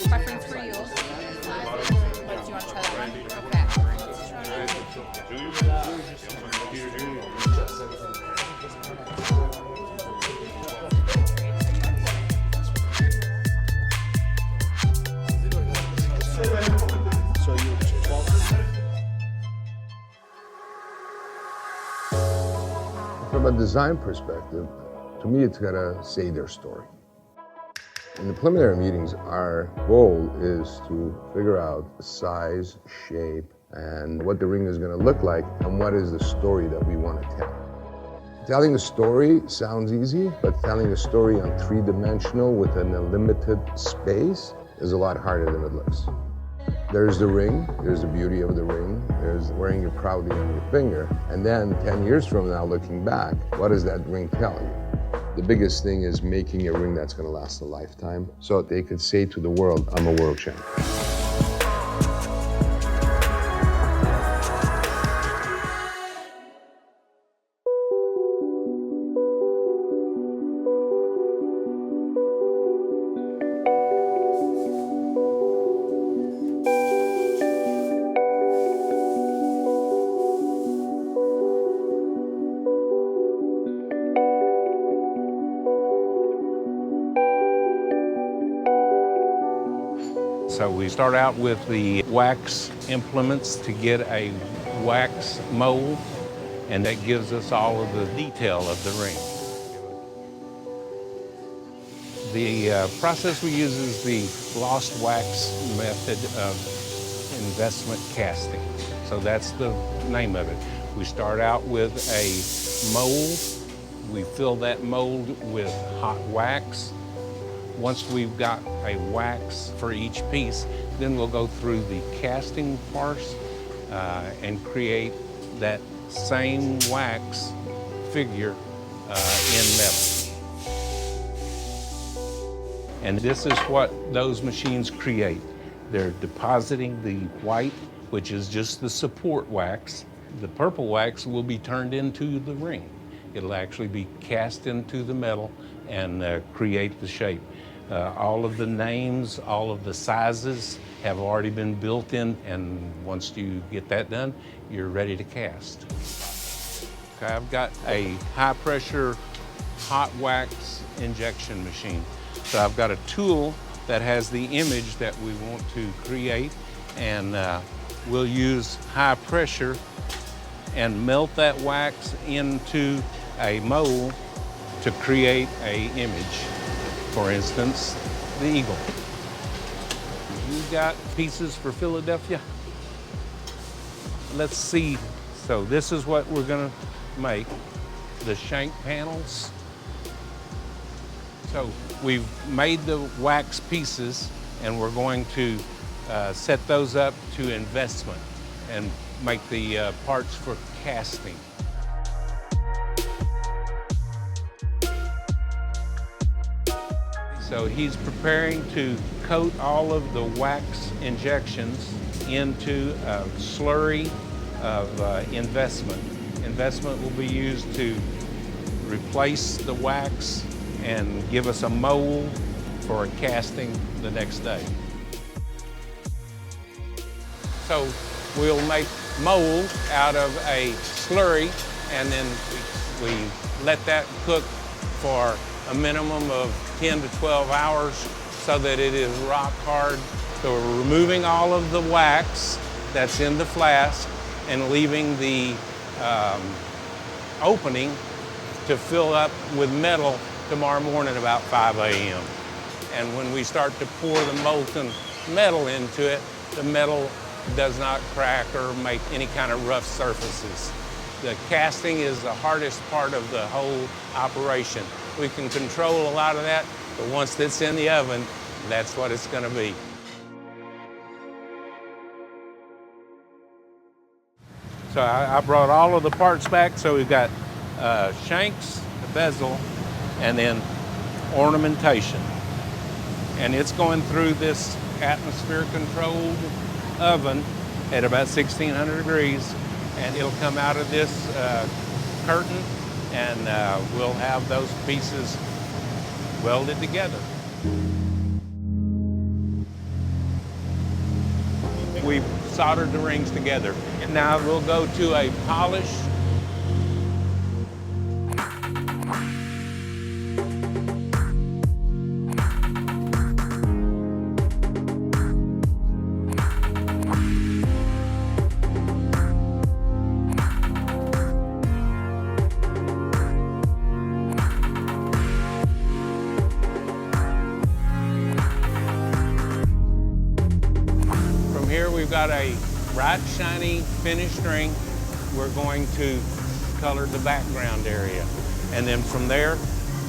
Preference for you. What, do you want to try that one? Okay. Let's try So you From a design perspective, to me, it's got to say their story. In the preliminary meetings, our goal is to figure out the size, shape, and what the ring is going to look like, and what is the story that we want to tell. Telling a story sounds easy, but telling a story on three-dimensional within a limited space is a lot harder than it looks. There's the ring, there's the beauty of the ring, there's wearing it proudly on your finger, and then 10 years from now, looking back, what does that ring tell you? The biggest thing is making a ring that's going to last a lifetime, so they could say to the world, I'm a world champion. So we start out with the wax implements to get a wax mold, and that gives us all of the detail of the ring. The process we use is the lost wax method of investment casting. So that's the name of it. We start out with a mold. We fill that mold with hot wax. Once we've got a wax for each piece, then we'll go through the casting farce and create that same wax figure in metal. And this is what those machines create. They're depositing the white, which is just the support wax. The purple wax will be turned into the ring. It'll actually be cast into the metal and create the shape. All of the names, all of the sizes have already been built in, and once you get that done, you're ready to cast. Okay, I've got a high pressure hot wax injection machine. So I've got a tool that has the image that we want to create, and we'll use high pressure and melt that wax into a mold to create an image. For instance, the eagle. You got pieces for Philadelphia? Let's see. So this is what we're gonna make, the shank panels. So we've made the wax pieces, and we're going to set those up to investment and make the parts for casting. So he's preparing to coat all of the wax injections into a slurry of investment. Investment will be used to replace the wax and give us a mold for casting the next day. So we'll make mold out of a slurry, and then we let that cook for a minimum of 10 to 12 hours so that it is rock hard. So we're removing all of the wax that's in the flask and leaving the opening to fill up with metal tomorrow morning about 5 a.m. And when we start to pour the molten metal into it, the metal does not crack or make any kind of rough surfaces. The casting is the hardest part of the whole operation. We can control a lot of that, but once it's in the oven, that's what it's going to be. So I brought all of the parts back. So we've got shanks, the bezel, and then ornamentation. And it's going through this atmosphere-controlled oven at about 1600 degrees, and it'll come out of this curtain, and we'll have those pieces welded together. we've soldered the rings together. And now we'll go to a polish. Here we've got a bright, shiny, finished ring. We're going to color the background area. And then from there,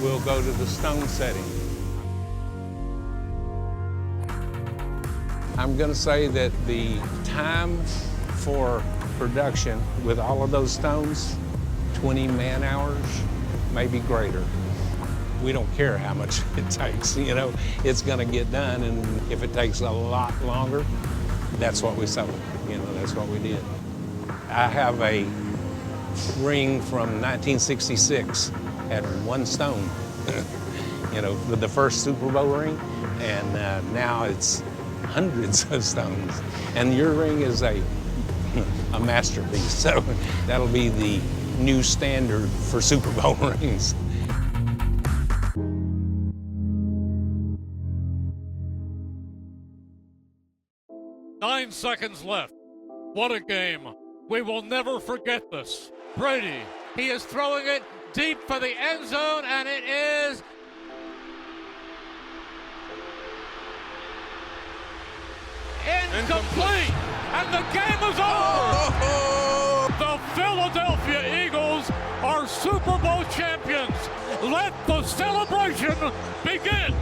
we'll go to the stone setting. I'm gonna say that the time for production with all of those stones, 20 man hours, maybe greater. We don't care how much it takes, you know, it's gonna get done, and if it takes a lot longer, that's what we sold, you know, that's what we did. I have a ring from 1966 at one stone, you know, the first Super Bowl ring, and now it's hundreds of stones. And your ring is a masterpiece, so that'll be the new standard for Super Bowl rings. 9 seconds left. What a game. We will never forget this. Brady, he is throwing it deep for the end zone, and it is incomplete. And the game is over. The Philadelphia Eagles are Super Bowl champions. Let the celebration begin.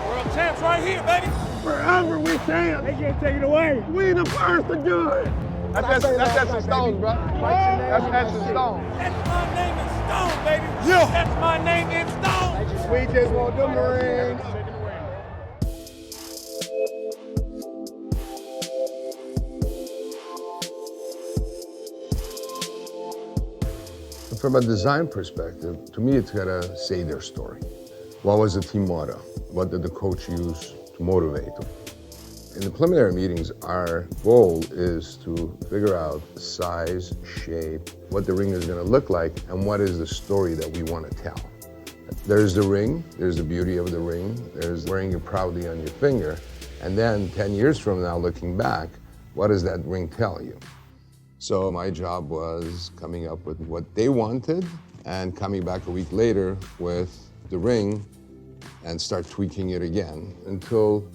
World champs right here, baby. Forever we stand. They can't take it away. We the first to do it. That's the Stones, bro. That's the Stones. That's my name in Stone, baby. Yeah. That's my name in Stone. We just want them rings. From a design perspective, to me, it's gotta say their story. What was the team motto? What did the coach use to motivate them? In the preliminary meetings, our goal is to figure out the size, shape, what the ring is gonna look like, and what is the story that we wanna tell. There's the ring, there's the beauty of the ring, there's wearing it proudly on your finger, and then 10 years from now, looking back, what does that ring tell you? So my job was coming up with what they wanted and coming back a week later with the ring and start tweaking it again until,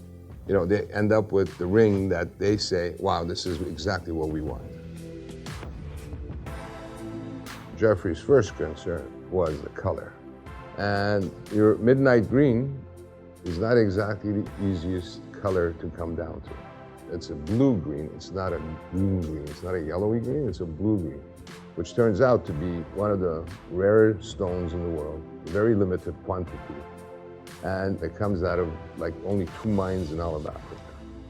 you know, they end up with the ring that they say, wow, this is exactly what we want. Jeffrey's first concern was the color. And your midnight green is not exactly the easiest color to come down to. It's a blue green, it's not a green green, it's not a yellowy green, it's a blue green, which turns out to be one of the rarer stones in the world, very limited quantity. And it comes out of like only 2 mines in all of Africa.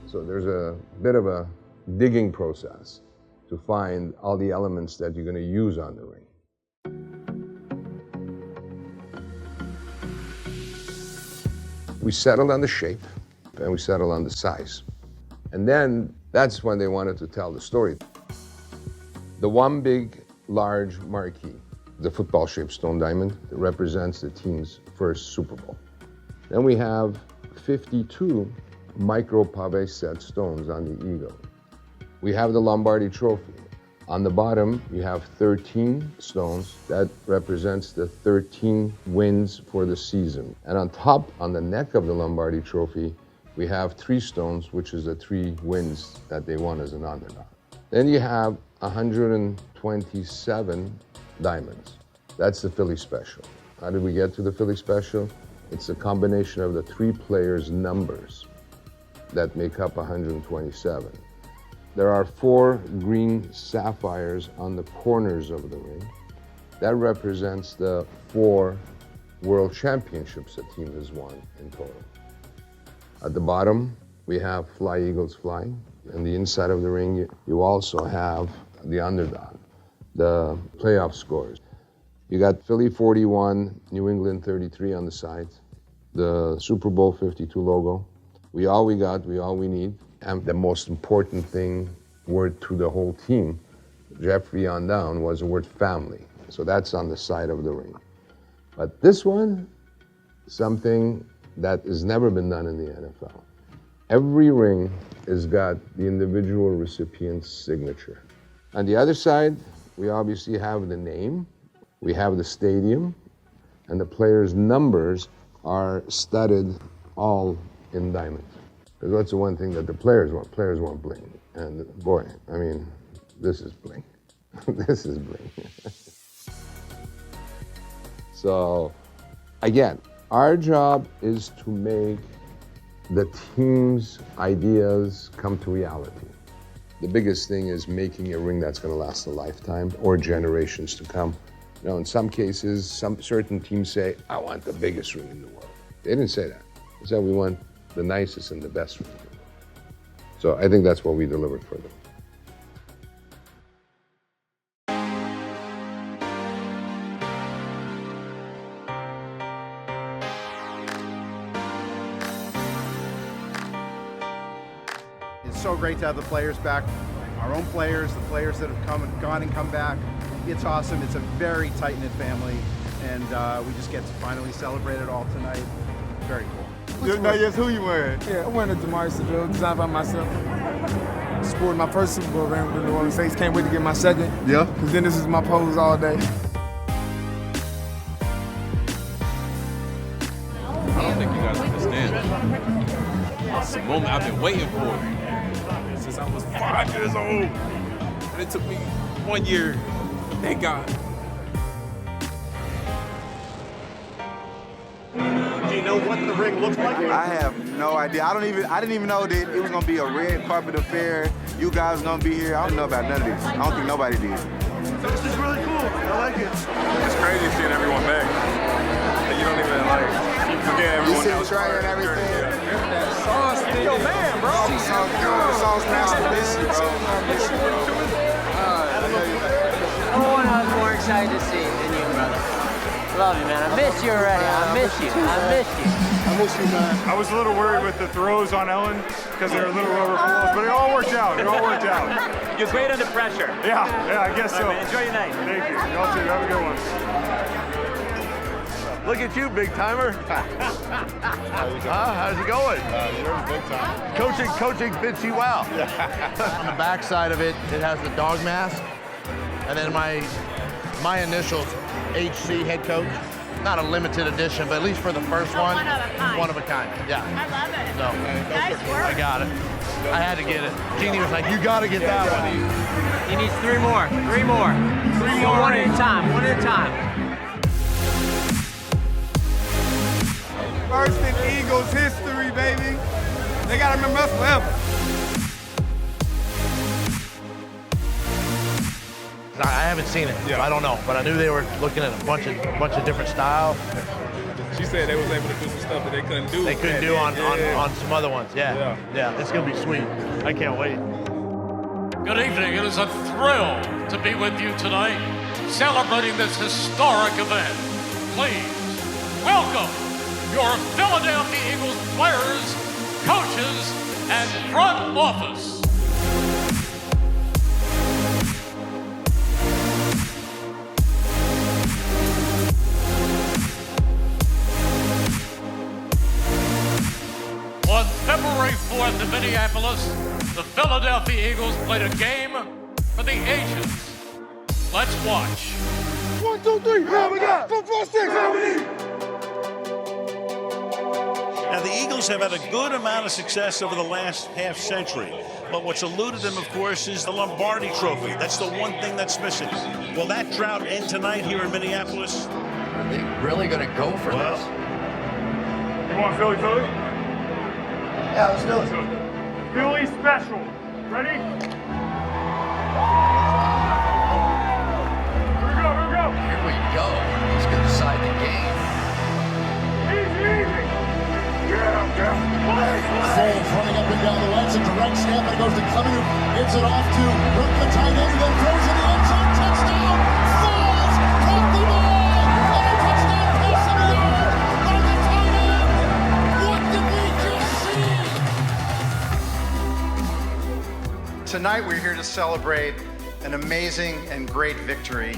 So there's a bit of a digging process to find all the elements that you're gonna use on the ring. We settled on the shape and we settled on the size. And then that's when they wanted to tell the story. The one big, large marquee, the football-shaped stone diamond that represents the team's first Super Bowl. Then we have 52 micro pave set stones on the eagle. We have the Lombardi trophy. On the bottom, you have 13 stones. That represents the 13 wins for the season. And on top, on the neck of the Lombardi trophy, we have 3 stones, which is the 3 wins that they won as an underdog. Then you have 127 diamonds. That's the Philly Special. How did we get to the Philly Special? It's a combination of the 3 players' numbers that make up 127. There are 4 green sapphires on the corners of the ring. That represents the 4 world championships the team has won in total. At the bottom, we have Fly Eagles Fly. And the inside of the ring, you also have the underdog, the playoff scores. You got Philly 41, New England 33 on the side, the Super Bowl 52 logo. We all we got, we all we need. And the most important word to the whole team, Jeffrey on down, was the word family. So that's on the side of the ring. But this one, something that has never been done in the NFL. Every ring has got the individual recipient's signature. On the other side, we obviously have the name, we have the stadium, and the players' numbers are studded all in diamonds. Because what's the one thing that the players want? Players want bling. And boy, I mean, this is bling. This is bling. So, again, our job is to make the team's ideas come to reality. The biggest thing is making a ring that's going to last a lifetime or generations to come. You know, in some cases, some certain teams say, I want the biggest ring in the world. They didn't say that. They said we want the nicest and the best ring in the world. So I think that's what we delivered for them. It's so great to have the players back, our own players, the players that have gone and come back. It's awesome. It's a very tight-knit family, and we just get to finally celebrate it all tonight. Very cool. You know just who you wearing? Yeah, I'm wearing a Demarcus Drill, designed by myself. Sporting my first Super Bowl ring with the New Orleans Saints. Can't wait to get my second. Yeah. Because then this is my pose all day. I don't think you guys understand. It's a moment I've been waiting for since I was 5 years old. And it took me 1 year. Thank God. Do you know what the ring looks like? I have no idea. I didn't even know that it was gonna be a red carpet affair. You guys gonna be here. I don't know about none of this. I don't think nobody did. This is really cool. I like it. It's crazy seeing everyone back. And you don't even you forget everyone else. and everything. Yo, man, bro. The song's masterpiece, bro. No one I was more excited to see than you, brother. Love you, man. I miss you already. I miss you. I miss you, man. I was a little worried with the throws on Ellen because they were a little rubber balls, but it all worked out. You're great under pressure. Yeah, I guess so. Enjoy your night. Thank you. Y'all too. Have a good one. Look at you, big timer. How's it going? You're big time. Coaching fits you well. On the back side of it, it has the dog mask, and then my initials, HC, head coach. Not a limited edition, but at least for the first one, one of a kind. Yeah. I love it. So Nice work. I got it. I had to get it. Jeannie was like, you got to get that one. He needs three more. One at a time. First in Eagles history, baby. They gotta remember us forever. I haven't seen it, so I don't know, but I knew they were looking at a bunch of different styles. She said they was able to do some stuff that they couldn't do. They couldn't do on some other ones. Yeah, it's gonna be sweet. I can't wait. Good evening. It is a thrill to be with you tonight, celebrating this historic event. Please welcome your Philadelphia Eagles players, coaches, and front office. On February 4th in Minneapolis, the Philadelphia Eagles played a game for the ages. Let's watch. 1, 2, 3. Here we go. 4, 4, 6. Now, the Eagles have had a good amount of success over the last half century. But what's eluded them, of course, is the Lombardi Trophy. That's the one thing that's missing. Will that drought end tonight here in Minneapolis? Are they really going to go for this? You want Philly? Yeah, let's do it. Philly special. Ready? Here we go. Here we go. He's going to decide the game. Easy. Foles running up and down the right, it's a direct snap, and it goes to Clement, who hits it off to the tight end, who then throws in the end zone. Touchdown! Foles caught the ball! And a touchdown pass in the yard by the tight end! What did we just see? Tonight we're here to celebrate an amazing and great victory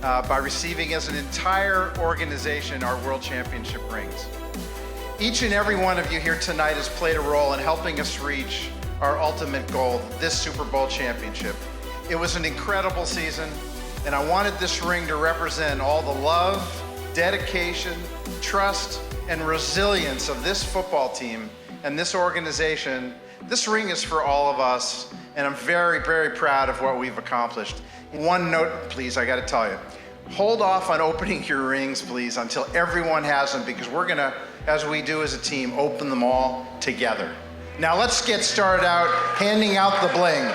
by receiving as an entire organization our World Championship rings. Each and every one of you here tonight has played a role in helping us reach our ultimate goal, this Super Bowl championship. It was an incredible season, and I wanted this ring to represent all the love, dedication, trust, and resilience of this football team and this organization. This ring is for all of us, and I'm very, very proud of what we've accomplished. One note, please, I gotta tell you. Hold off on opening your rings, please, until everyone has them, because we're gonna, as we do as a team, open them all together. Now let's get started out handing out the bling.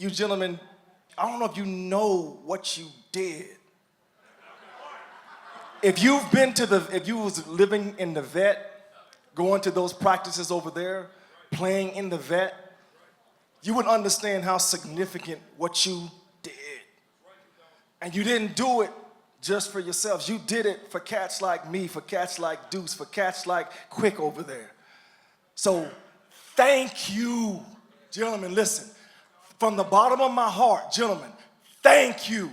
You gentlemen, I don't know if you know what you did. If you was living in the vet, going to those practices over there, playing in the vet, you would understand how significant what you did. And you didn't do it just for yourselves. You did it for cats like me, for cats like Deuce, for cats like Quick over there. So thank you, gentlemen. Listen. From the bottom of my heart, gentlemen, thank you.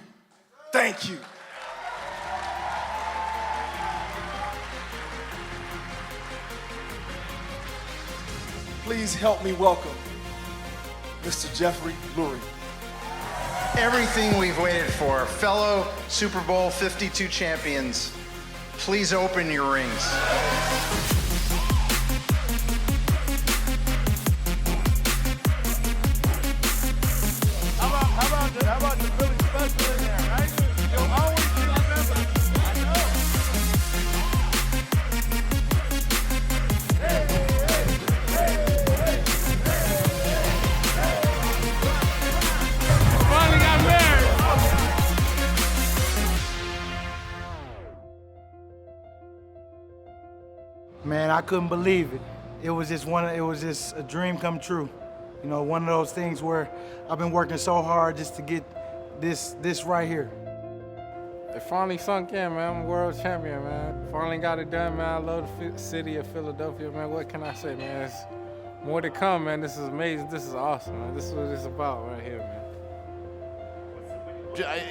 Thank you. Please help me welcome Mr. Jeffrey Lurie. Everything we've waited for, fellow Super Bowl 52 champions, please open your rings. How about the Philly special in there, right? You'll always be remembered. I know. Hey, finally got married. Man, I couldn't believe it. It was just a dream come true. You know, one of those things where I've been working so hard just to get this right here. It finally sunk in, man. I'm a world champion, man. Finally got it done, man. I love the city of Philadelphia, man. What can I say, man? It's more to come, man. This is amazing. This is awesome, man. This is what it's about right here, man.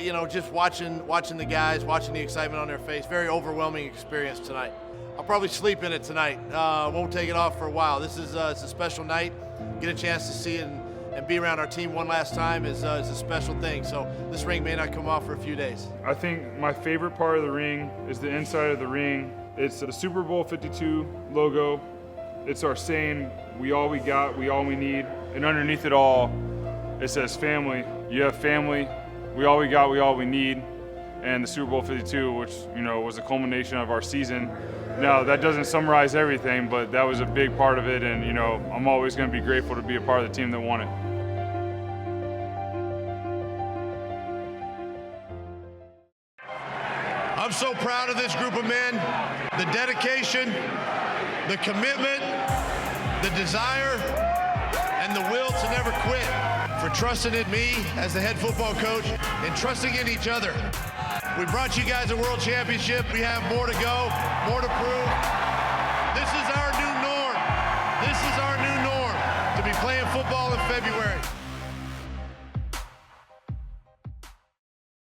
You know, just watching the guys, watching the excitement on their face, very overwhelming experience tonight. I'll probably sleep in it tonight. Won't take it off for a while. This is it's a special night. Get a chance to see it and be around our team one last time is a special thing. So this ring may not come off for a few days. I think my favorite part of the ring is the inside of the ring. It's the Super Bowl 52 logo. It's our saying, we all we got, we all we need. And underneath it all, it says family. You have family, we all we got, we all we need. And the Super Bowl 52, which, you know, was the culmination of our season. Now, that doesn't summarize everything, but that was a big part of it, and, you know, I'm always going to be grateful to be a part of the team that won it. I'm so proud of this group of men, the dedication, the commitment, the desire, and the will to never quit, for trusting in me as the head football coach and trusting in each other. We brought you guys a world championship. We have more to go, more to prove. This is our new norm. This is our new norm, to be playing football in February.